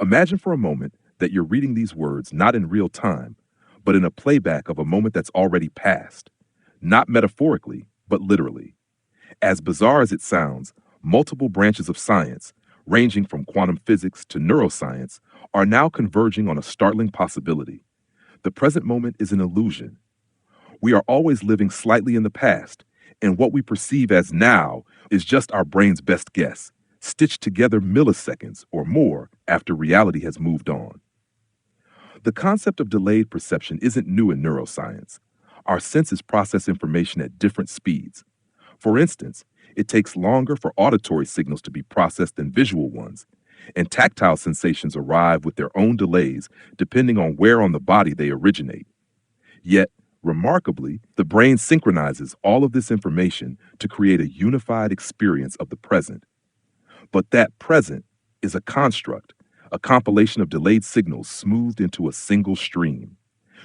Imagine for a moment that you're reading these words not in real time, but in a playback of a moment that's already passed, not metaphorically, but literally. As bizarre as it sounds, multiple branches of science, ranging from quantum physics to neuroscience, are now converging on a startling possibility. The present moment is an illusion. We are always living slightly in the past, and what we perceive as now is just our brain's best guess, stitched together milliseconds or more after reality has moved on. The concept of delayed perception isn't new in neuroscience. Our senses process information at different speeds. For instance, it takes longer for auditory signals to be processed than visual ones, and tactile sensations arrive with their own delays depending on where on the body they originate. Yet, remarkably, the brain synchronizes all of this information to create a unified experience of the present. But that present is a construct, a compilation of delayed signals smoothed into a single stream.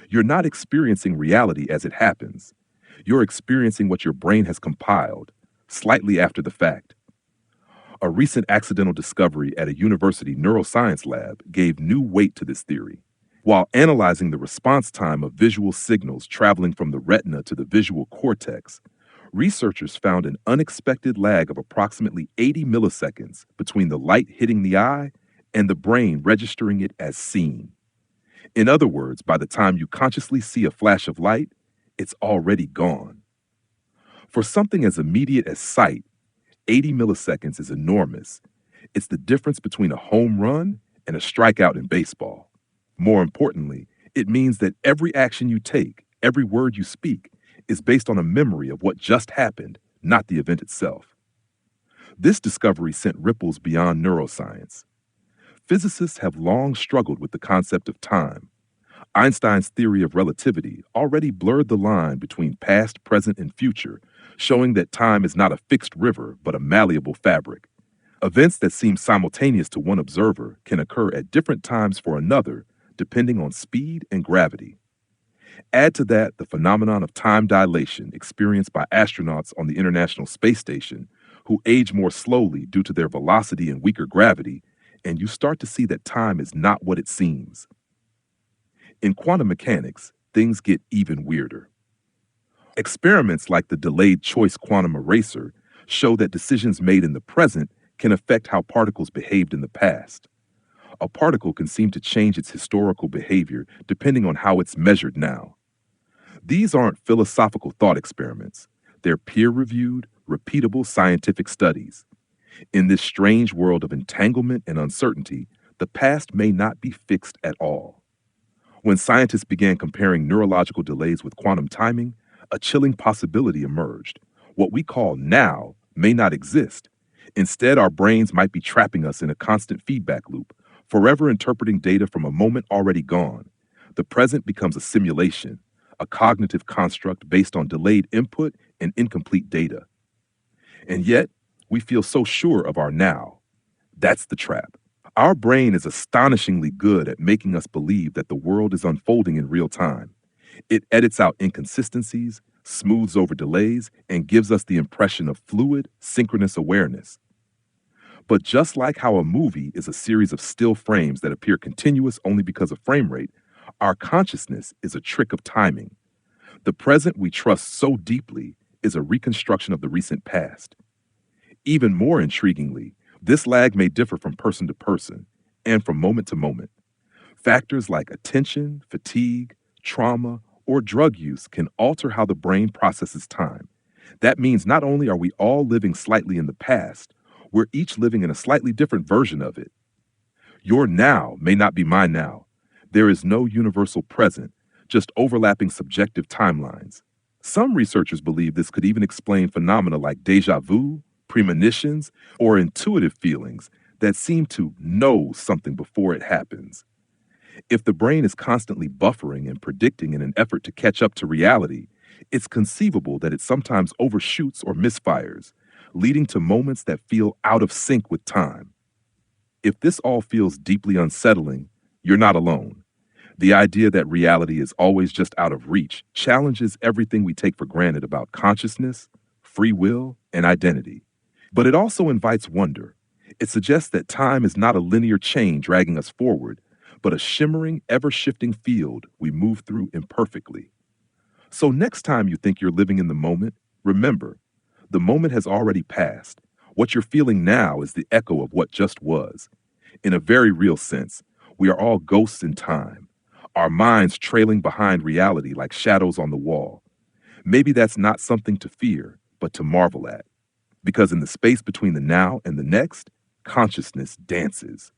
You're not experiencing reality as it happens. You're experiencing what your brain has compiled, slightly after the fact. A recent accidental discovery at a university neuroscience lab gave new weight to this theory. While analyzing the response time of visual signals traveling from the retina to the visual cortex, researchers found an unexpected lag of approximately 80 milliseconds between the light hitting the eye and the brain registering it as seen. In other words, by the time you consciously see a flash of light, it's already gone. For something as immediate as sight, 80 milliseconds is enormous. It's the difference between a home run and a strikeout in baseball. More importantly, it means that every action you take, every word you speak, is based on a memory of what just happened, not the event itself. This discovery sent ripples beyond neuroscience. Physicists have long struggled with the concept of time. Einstein's theory of relativity already blurred the line between past, present, and future, showing that time is not a fixed river, but a malleable fabric. Events that seem simultaneous to one observer can occur at different times for another, depending on speed and gravity. Add to that the phenomenon of time dilation experienced by astronauts on the International Space Station, who age more slowly due to their velocity and weaker gravity, and you start to see that time is not what it seems. In quantum mechanics, things get even weirder. Experiments like the delayed choice quantum eraser show that decisions made in the present can affect how particles behaved in the past. A particle can seem to change its historical behavior depending on how it's measured now. These aren't philosophical thought experiments. They're peer-reviewed, repeatable scientific studies. In this strange world of entanglement and uncertainty, the past may not be fixed at all. When scientists began comparing neurological delays with quantum timing, a chilling possibility emerged. What we call now may not exist. Instead, our brains might be trapping us in a constant feedback loop, forever interpreting data from a moment already gone. The present becomes a simulation, a cognitive construct based on delayed input and incomplete data. And yet, we feel so sure of our now. That's the trap. Our brain is astonishingly good at making us believe that the world is unfolding in real time. It edits out inconsistencies, smooths over delays, and gives us the impression of fluid, synchronous awareness. But just like how a movie is a series of still frames that appear continuous only because of frame rate, our consciousness is a trick of timing. The present we trust so deeply is a reconstruction of the recent past. Even more intriguingly, this lag may differ from person to person and from moment to moment. Factors like attention, fatigue, trauma, or drug use can alter how the brain processes time. That means not only are we all living slightly in the past, we're each living in a slightly different version of it. Your now may not be my now. There is no universal present, just overlapping subjective timelines. Some researchers believe this could even explain phenomena like déjà vu, premonitions, or intuitive feelings that seem to know something before it happens. If the brain is constantly buffering and predicting in an effort to catch up to reality, it's conceivable that it sometimes overshoots or misfires, leading to moments that feel out of sync with time. If this all feels deeply unsettling, you're not alone. The idea that reality is always just out of reach challenges everything we take for granted about consciousness, free will, and identity. But it also invites wonder. It suggests that time is not a linear chain dragging us forward, but a shimmering, ever shifting field we move through imperfectly. So, next time you think you're living in the moment, remember, the moment has already passed. What you're feeling now is the echo of what just was. In a very real sense, we are all ghosts in time, our minds trailing behind reality like shadows on the wall. Maybe that's not something to fear, but to marvel at. Because in the space between the now and the next, consciousness dances.